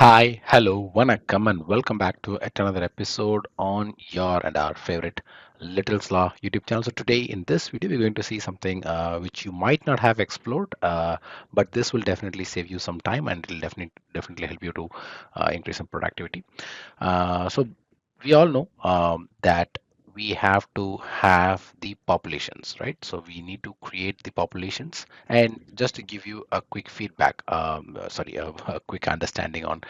Hi, hello, vanakkam, and welcome back to yet another episode on your and our favorite Little Slaw YouTube channel. So today in this video, we're going to see something which you might not have explored, but this will definitely save you some time and it will definitely help you to increase some productivity. So we all know that we have to have the populations, right? So we need to create the populations. And just to give you a quick feedback, sorry, a quick understanding on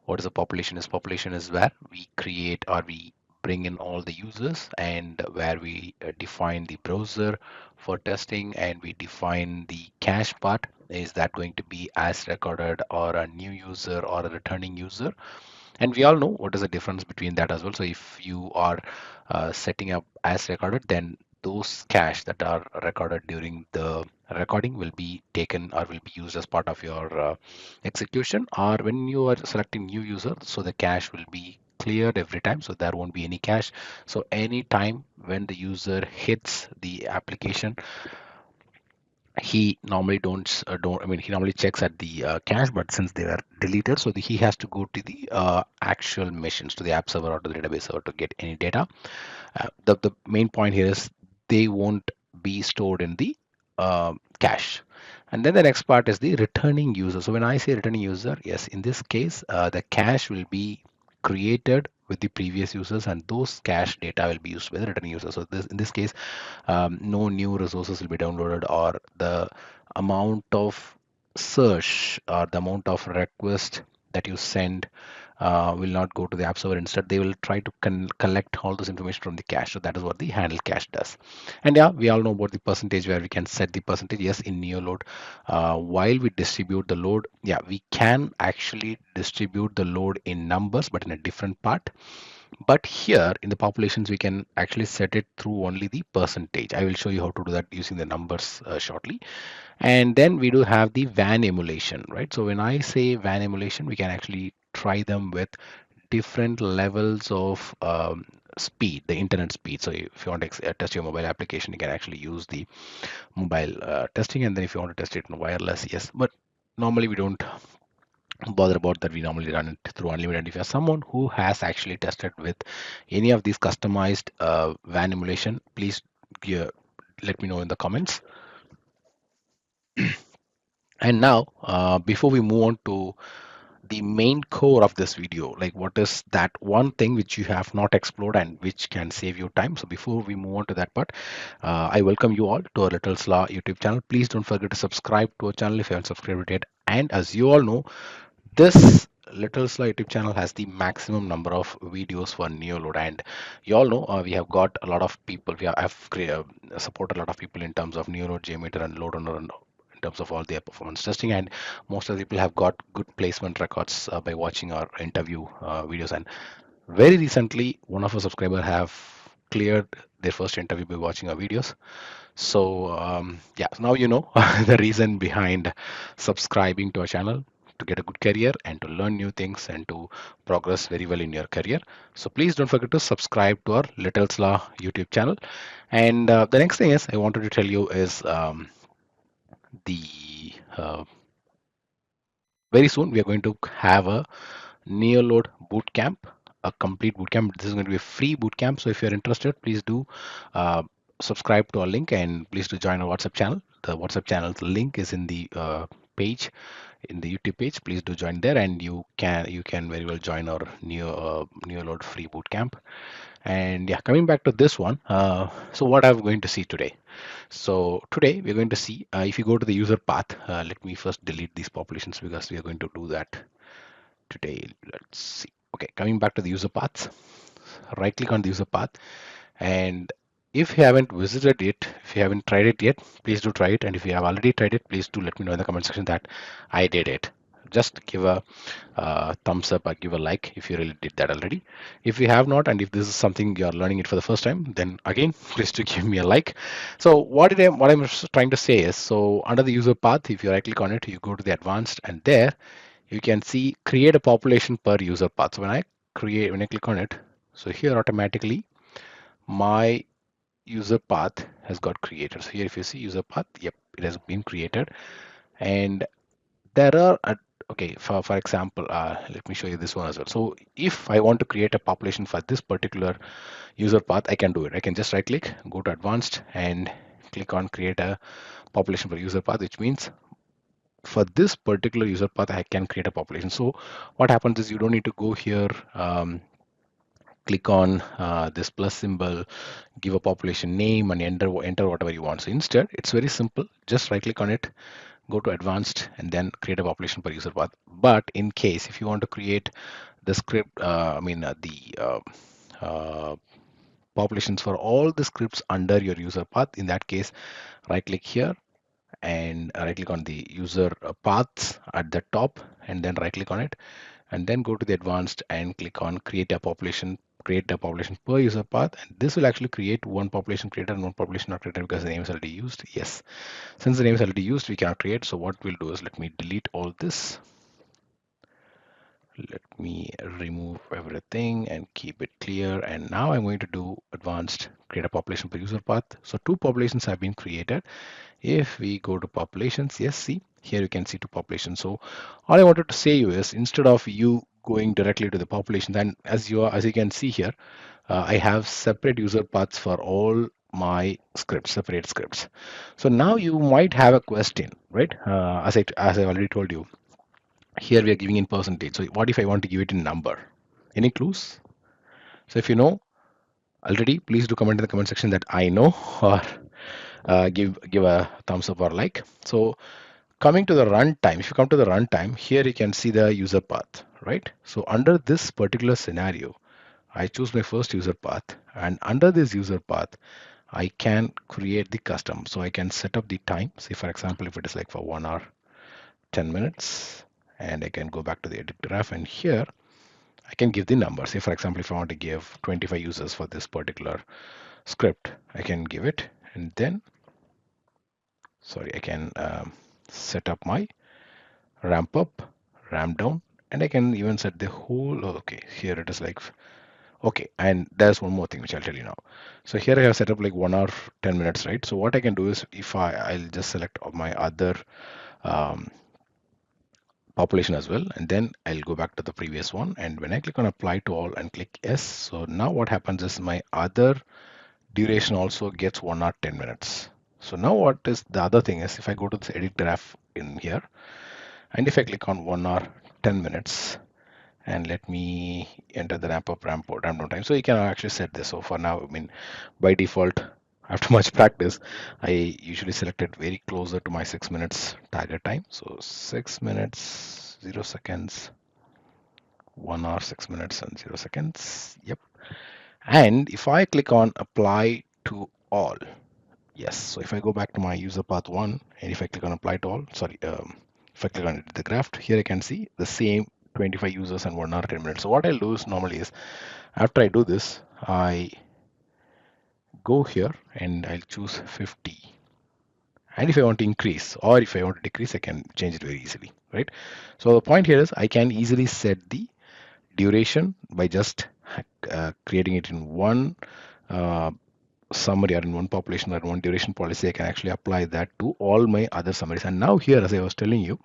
what is a population is where we create or we bring in all the users and where we define the browser for testing and we define the cache part. Is that going to be as recorded or a new user or a returning user? And we all know what is the difference between that as well. So if you are setting up as recorded, then those cache that are recorded during the recording will be taken or will be used as part of your execution. Or when you are selecting new user, so the cache will be cleared every time, so there won't be any cache. So anytime when the user hits the application, he normally don't I mean he normally checks at the cache, but since they are deleted, so he has to go to the actual machines, to the app server or to the database server to get any data. The main point here is they won't be stored in the cache. And then the next part is the returning user. So when I say returning user, yes, in this case, the cache will be created with the previous users, and those cache data will be used by the returning user. So this, in this case, no new resources will be downloaded, or the amount of search or the amount of request that you send will not go to the app server. Instead, they will try to collect all this information from the cache. So that is what the handle cache does. And yeah, we all know about the percentage, where we can set the percentage. Yes, in neoload, while we distribute the load, yeah, we can actually distribute the load in numbers, but in a different part. But here in the populations, we can actually set it through only the percentage. I will show you how to do that using the numbers shortly. And then we do have the WAN emulation, right? So when I say WAN emulation, we can actually try them with different levels of speed, the internet speed. So if you want to test your mobile application, you can actually use the mobile testing. And then if you want to test it in wireless, yes. But normally we don't bother about that. We normally run it through unlimited. If you're someone who has actually tested with any of these customized WAN emulation, please let me know in the comments. And now, before we move on to the main core of this video, like what is that one thing which you have not explored and which can save you time? So before we move on to that part, I welcome you all to our Little Slaw YouTube channel. Please don't forget to subscribe to our channel if you haven't subscribed yet. And as you all know, this Little Slow YouTube channel has the maximum number of videos for Neoload, and you all know we have got a lot of people. Support a lot of people in terms of Neoload, JMeter, and Load Runner, and in terms of all their performance testing. And most of the people have got good placement records by watching our interview videos. And very recently, one of our subscribers have cleared their first interview by watching our videos. So yeah, so now you know the reason behind subscribing to our channel, to get a good career and to learn new things and to progress very well in your career. So please don't forget to subscribe to our Little Slaw YouTube channel. And the next thing is I wanted to tell you is the very soon we are going to have a Neoload boot camp, a complete boot camp. This is going to be a free boot camp. So if you're interested, please do uh, subscribe to our link and please do join our WhatsApp channel. The WhatsApp channel's link is in the page, in the YouTube page. Please do join there, and you can very well join our Neoload free boot camp. And yeah, coming back to this one, so what I'm going to see today. So today we're going to see if you go to the user path. Let me first delete these populations because we are going to do that today. Let's see. Okay, coming back to the user paths, right click on the user path, and if you haven't visited it, if you haven't tried it yet, please do try it. And if you have already tried it, please do let me know in the comment section that I did it. Just give a thumbs up or give a like if you really did that already. If you have not, and if this is something you're learning it for the first time, then again, please do give me a like. So what I'm trying to say is, so under the user path, if you right click on it, you go to the advanced, and there you can see create a population per user path. So when I click on it, so here automatically my user path has got created. So here if you see user path, yep, it has been created. And there are okay, for example, let me show you this one as well. So if I want to create a population for this particular user path, I can do it. I can just right click, go to advanced, and click on create a population for user path, which means for this particular user path I can create a population. So what happens is you don't need to go here, click on this plus symbol, give a population name, and enter whatever you want. So instead it's very simple, just right click on it, go to advanced, and then create a population per user path. But in case if you want to create the script, the uh, populations for all the scripts under your user path, in that case right click here and right click on the user paths at the top, and then right click on it, and then go to the advanced and click on create a population per user path, and this will actually create one population creator and one population not creator because the name is already used. Yes, since the name is already used, we cannot create. So what we'll do is, let me delete all this, let me remove everything and keep it clear, and now I'm going to do advanced create a population per user path. So two populations have been created. If we go to populations, yes, see here you can see two populations. So all I wanted to say you is, instead of you going directly to the population, then as you can see here, I have separate user paths for all my scripts, separate scripts. So now you might have a question, right? As I already told you, here we are giving in percentage. So what if I want to give it in number? Any clues? So if you know already, please do comment in the comment section that I know, or give a thumbs up or like. So coming to the runtime, if you come to the runtime, here you can see the user path, right? So under this particular scenario, I choose my first user path, and under this user path, I can create the custom. So I can set up the time. Say for example, if it is like for 1 hour, 10 minutes, and I can go back to the edit graph, and here I can give the number. Say for example, if I want to give 25 users for this particular script, I can give it, and then, sorry, I can set up my ramp up, ramp down, and I can even set the whole, oh, okay, here it is like, okay, and there's one more thing which I'll tell you now. So here I have set up like 1 hour, 10 minutes, right? So what I can do is, if I'll just select my other um, population as well, and then I'll go back to the previous one, and when I click on apply to all and click yes, so now what happens is my other duration also gets 1 hour, 10 minutes. So now what is the other thing is, if I go to this edit graph in here, and if I click on 1 hour, 10 minutes, and let me enter the ramp down time. So you can actually set this. So for now, I mean, by default, after much practice, I usually select it very closer to my 6 minutes target time. So 6 minutes, 0 seconds, 1 hour, 6 minutes, and 0 seconds. Yep. And if I click on apply to all, yes. So if I go back to my user path one, and if I click on apply to all, sorry, if I click on the graph, here I can see the same 25 users and 1 hour, 10 minutes. So what I'll do is, normally is, after I do this, I go here and I'll choose 50. And if I want to increase or if I want to decrease, I can change it very easily, right? So the point here is, I can easily set the duration by just creating it in one uh, summary, or in one population or in one duration policy. I can actually apply that to all my other summaries. And now here, as I was telling you,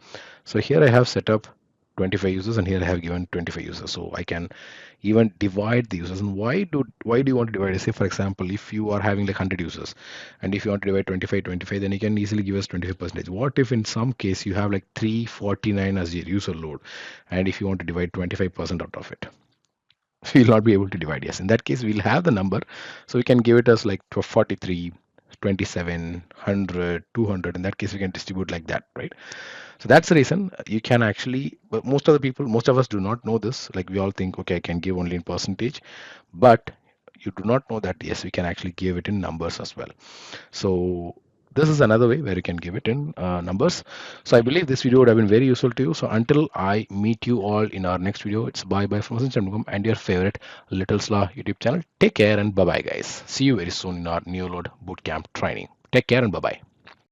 so here I have set up 25 users, and here I have given 25 users. So I can even divide the users. And why do you want to divide it? Say for example, if you are having like 100 users, and if you want to divide 25 25, then you can easily give us 25%. What if in some case you have like 349 as your user load, and if you want to divide 25% out of it, we'll not be able to divide. Yes, in that case we'll have the number, so we can give it as like 43, 27, 100, 200. In that case we can distribute like that, right? So that's the reason you can actually, but most of us do not know this. Like, we all think, okay, I can give only in percentage, but you do not know that yes, we can actually give it in numbers as well. So this is another way where you can give it in numbers. So I believe this video would have been very useful to you. So until I meet you all in our next video, it's bye bye from Vasan and your favorite Little Slaw YouTube channel. Take care and bye bye, guys. See you very soon in our new load bootcamp training. Take care and bye bye.